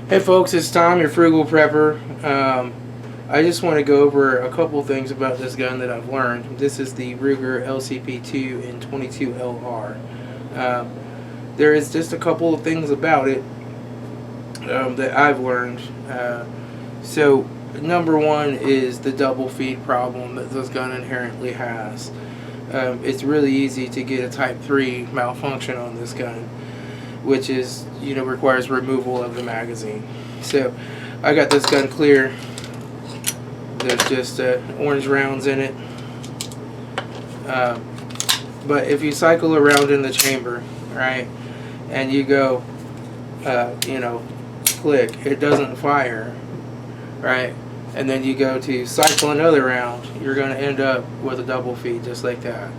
Hey folks, it's Tom, your frugal prepper. I just want to go over a couple things about this gun that I've learned. This is the Ruger LCP 2 in 22 LR. There is just a couple of things about it that I've learned. So number one is the double feed problem that this gun inherently has. It's really easy to get a Type 3 malfunction on this gun, which is, requires removal of the magazine. So I got this gun clear. There's just orange rounds in it. But if you cycle around in the chamber, right, and you go, click, it doesn't fire, right, and then you go to cycle another round, you're going to end up with a double feed just like that.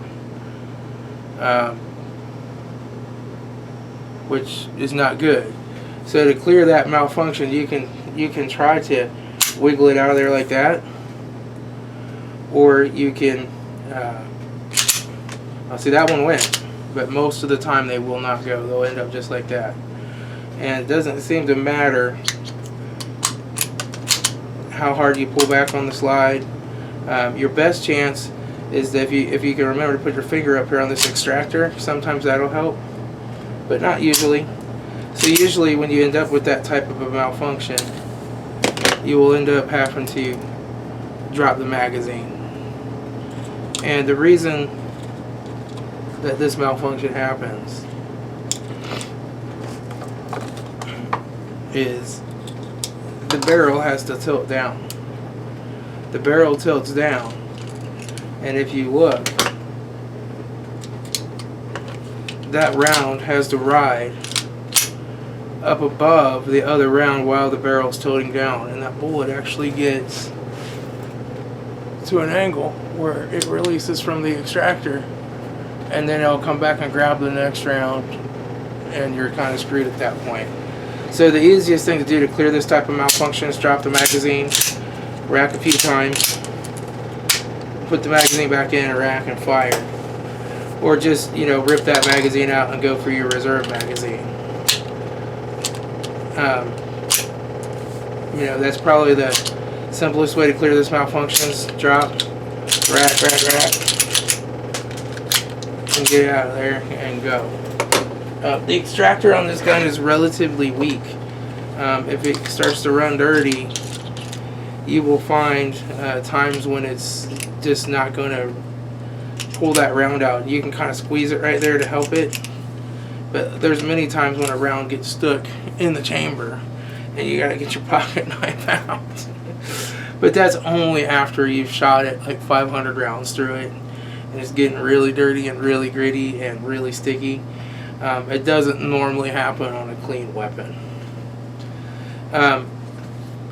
Which is not good. So to clear that malfunction, you can try to wiggle it out of there like that, or you can see that one went, but most of the time they will not go. They'll end up just like that, and it doesn't seem to matter how hard you pull back on the slide. Your best chance is that if you can remember to put your finger up here on this extractor, sometimes that'll help, but not usually. So usually when you end up with that type of a malfunction, you will end up having to drop the magazine. And the reason that this malfunction happens is the barrel has to tilt down. The barrel tilts down, and if you look, that round has to ride up above the other round while the barrel's tilting down, and that bullet actually gets to an angle where it releases from the extractor, and then it'll come back and grab the next round, and you're kind of screwed at that point. So the easiest thing to do to clear this type of malfunction is drop the magazine, rack a few times, put the magazine back in and rack and fire. Or just, rip that magazine out and go for your reserve magazine. That's probably the simplest way to clear this malfunctions. Drop, rack, and get it out of there and go. The extractor on this gun is relatively weak. If it starts to run dirty, you will find times when it's just not going to pull that round out. You can kind of squeeze it right there to help it, but there's many times when a round gets stuck in the chamber and you gotta get your pocket knife out. But that's only after you've shot it like 500 rounds through it and it's getting really dirty and really gritty and really sticky. It doesn't normally happen on a clean weapon.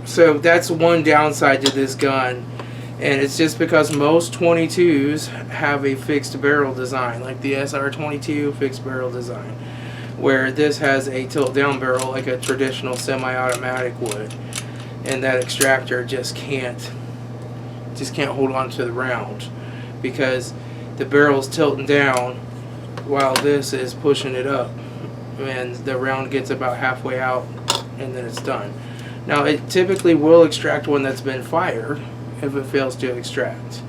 So that's one downside to this gun. And it's just because most 22s have a fixed barrel design, like the SR22 fixed barrel design, where this has a tilt down barrel like a traditional semi-automatic would, and that extractor just can't hold on to the round because the barrel's tilting down while this is pushing it up, and the round gets about halfway out and then it's done. Now it typically will extract one that's been fired if it fails to extract,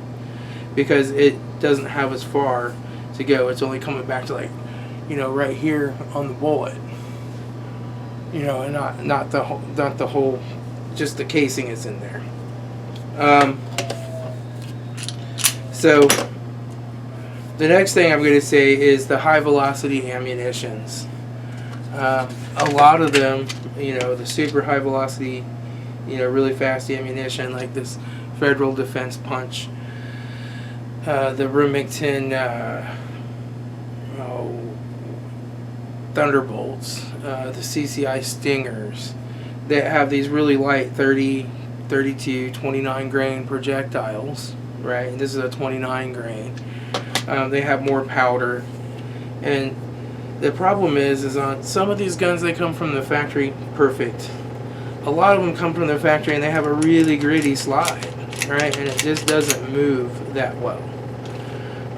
because it doesn't have as far to go. It's only coming back to right here on the bullet, and not the whole, just the casing is in there. So the next thing I'm going to say is the high velocity ammunitions. A lot of them, the super high velocity, really fast ammunition like this Federal Defense Punch, the Remington Thunderbolts, the CCI Stingers, that have these really light 30, 32, 29 grain projectiles, right? And this is a 29 grain. They have more powder, and the problem is on some of these guns, they come from the factory perfect. A lot of them come from the factory and they have a really gritty slide, right? And it just doesn't move that well.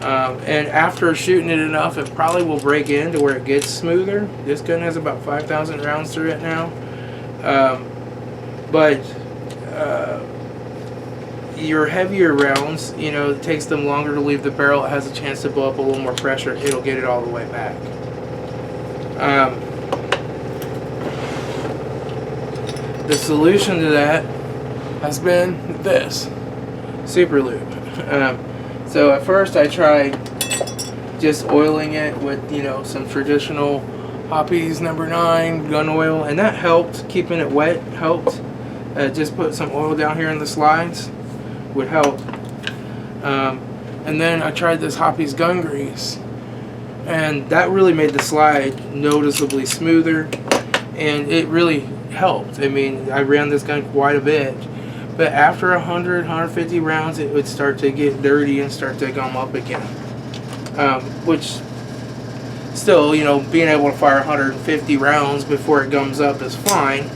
And after shooting it enough, it probably will break in to where it gets smoother. This gun has about 5,000 rounds through it now. But your heavier rounds, you know, it takes them longer to leave the barrel. It has a chance to blow up a little more pressure. It'll get it all the way back. The solution to that has been this super lube. So at first I tried just oiling it with, you know, some traditional Hoppy's number 9 gun oil, and that helped. Keeping it wet helped. Just put some oil down here in the slides would help. And then I tried this Hoppy's gun grease, and that really made the slide noticeably smoother, and it really helped. I mean, I ran this gun quite a bit, but after 100, 150 rounds, it would start to get dirty and start to gum up again. Which, still, you know, being able to fire 150 rounds before it gums up is fine.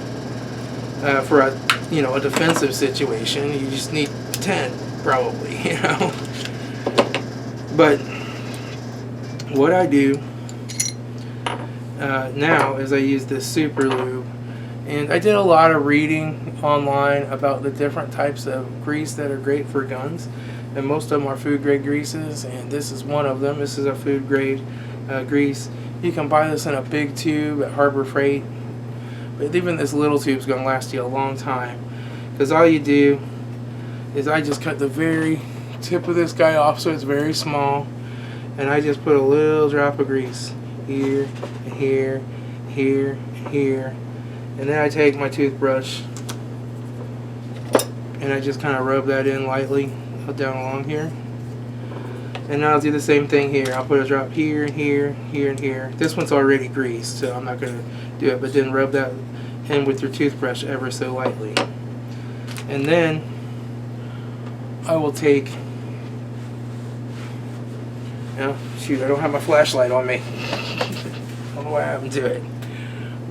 For a, you know, a defensive situation, you just need 10 probably, you know. But what I do now is I use this super lube, and I did a lot of reading online about the different types of grease that are great for guns, and most of them are food grade greases, and this is one of them. This is a food grade grease. You can buy this in a big tube at Harbor Freight, but even this little tube is going to last you a long time, because all you do is I just cut the very tip of this guy off so it's very small, and I just put a little drop of grease here and here, here and here, and then I take my toothbrush and I just kind of rub that in lightly down along here. And now I'll do the same thing here. I'll put a drop here and here, here and here. This one's already greased, so I'm not going to do it, but then rub that in with your toothbrush ever so lightly. And then I will take, oh shoot, I don't have my flashlight on me. I don't know what happened to it.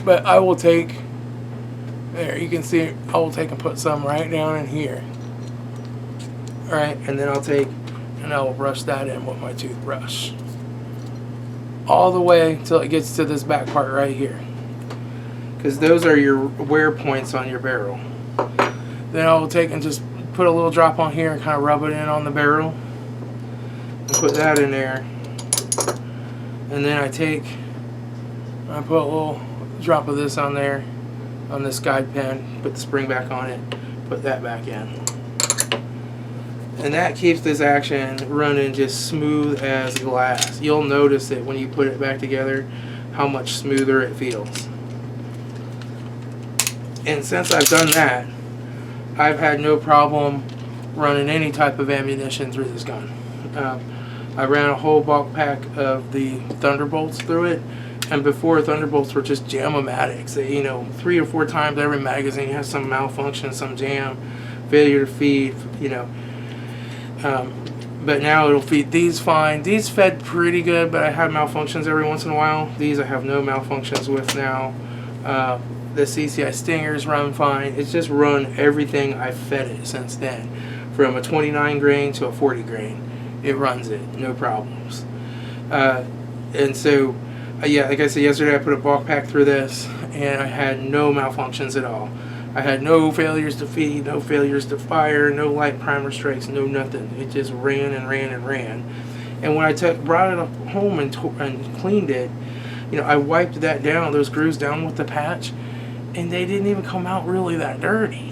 But I will take, there you can see, I will take and put some right down in here. Alright, and then I'll take and I will brush that in with my toothbrush all the way till it gets to this back part right here, because those are your wear points on your barrel. Then I will take and just put a little drop on here and kind of rub it in on the barrel and put that in there. And then I take and I put a little drop of this on there on this guide pen, put the spring back on it, put that back in. And that keeps this action running just smooth as glass. You'll notice it when you put it back together, how much smoother it feels. And since I've done that, I've had no problem running any type of ammunition through this gun. I ran a whole bulk pack of the Thunderbolts through it, and before, Thunderbolts were just jam-o-matics. You know, 3 or 4 times every magazine has some malfunction, some jam, failure to feed, you know. But now it'll feed these fine. These fed pretty good, but I have malfunctions every once in a while. These I have no malfunctions with now. The CCI Stingers run fine. It's just run everything I've fed it since then. From a 29 grain to a 40 grain. It runs it, no problems. And so, yeah, like I said yesterday, I put a bulk pack through this, and I had no malfunctions at all. I had no failures to feed, no failures to fire, no light primer strikes, no nothing. It just ran and ran and ran. And when I brought it up home and cleaned it, you know, I wiped that down, those grooves down with the patch, and they didn't even come out really that dirty.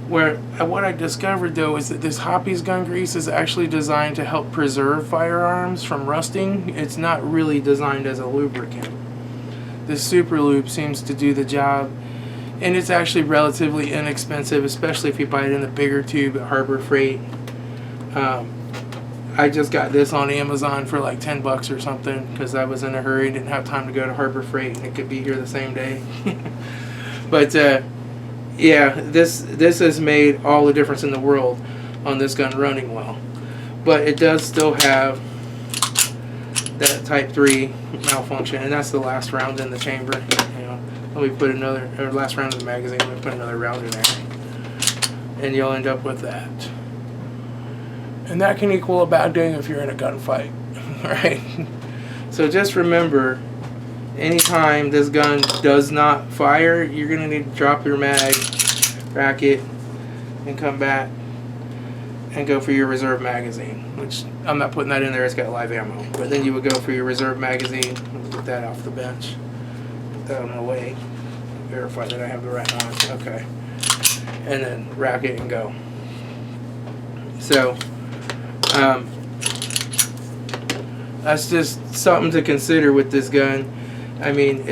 What I discovered though is that this Hoppy's gun grease is actually designed to help preserve firearms from rusting. It's not really designed as a lubricant. This super lube seems to do the job. And it's actually relatively inexpensive, especially if you buy it in the bigger tube at Harbor Freight. I just got this on Amazon for like $10 or something because I was in a hurry, didn't have time to go to Harbor Freight, and it could be here the same day. But yeah, this has made all the difference in the world on this gun running well. But it does still have that Type 3 malfunction, and that's the last round in the chamber. We put another, or last round of the magazine, we put another round in there, and you'll end up with that. And that can equal a bad day if you're in a gunfight, right? So just remember, anytime this gun does not fire, you're going to need to drop your mag, rack it, and come back and go for your reserve magazine, which I'm not putting that in there, it's got live ammo. But then you would go for your reserve magazine, get that off the bench, put that on the way, verify that I have the right one, okay, and then rack it and go. So, that's just something to consider with this gun. I mean,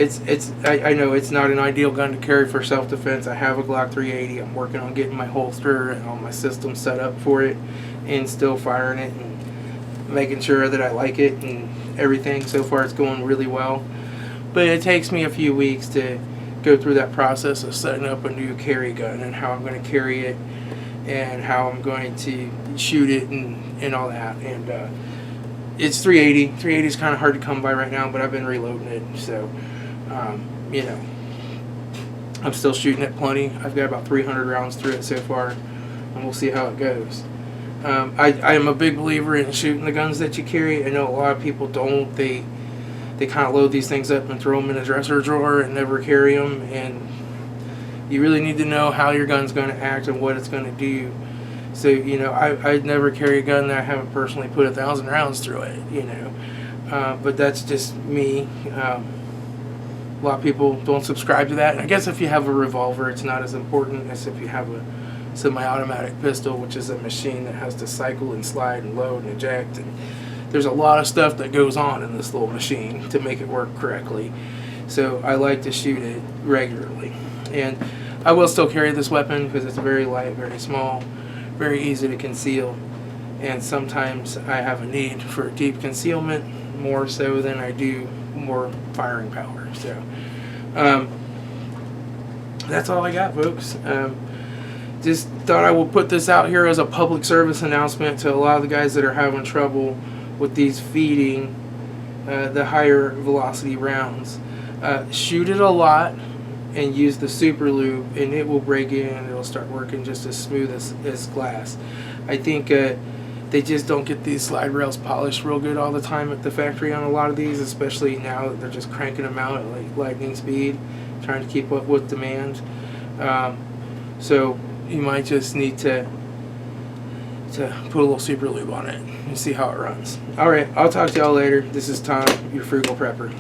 I know it's not an ideal gun to carry for self-defense. I have a Glock 380. I'm working on getting my holster and all my systems set up for it, and still firing it and making sure that I like it and everything. So far, it's going really well. But it takes me a few weeks to go through that process of setting up a new carry gun and how I'm going to carry it and how I'm going to shoot it and all that. And it's 380. 380 is kind of hard to come by right now, but I've been reloading it, so you know, I'm still shooting it plenty. I've got about 300 rounds through it so far, and we'll see how it goes. I am a big believer in shooting the guns that you carry. I know a lot of people don't. They kind of load these things up and throw them in a dresser drawer and never carry them, and you really need to know how your gun's going to act and what it's going to do. So, you know, I'd never carry a gun that I haven't personally put 1,000 rounds through it, you know. But that's just me. A lot of people don't subscribe to that. And I guess if you have a revolver, it's not as important as if you have a semi-automatic pistol, which is a machine that has to cycle and slide and load and eject. And there's a lot of stuff that goes on in this little machine to make it work correctly. So I like to shoot it regularly. And I will still carry this weapon because it's very light, very small, very easy to conceal, and sometimes I have a need for deep concealment more so than I do more firing power. So that's all I got, folks. Just thought I would put this out here as a public service announcement to a lot of the guys that are having trouble with these feeding the higher velocity rounds. Shoot it a lot and use the super lube, and it will break in and it'll start working just as smooth as glass. I think they just don't get these slide rails polished real good all the time at the factory on a lot of these, especially now that they're just cranking them out at like lightning speed, trying to keep up with demand. So you might just need to put a little super lube on it and see how it runs. Alright, I'll talk to y'all later. This is Tom, your frugal prepper.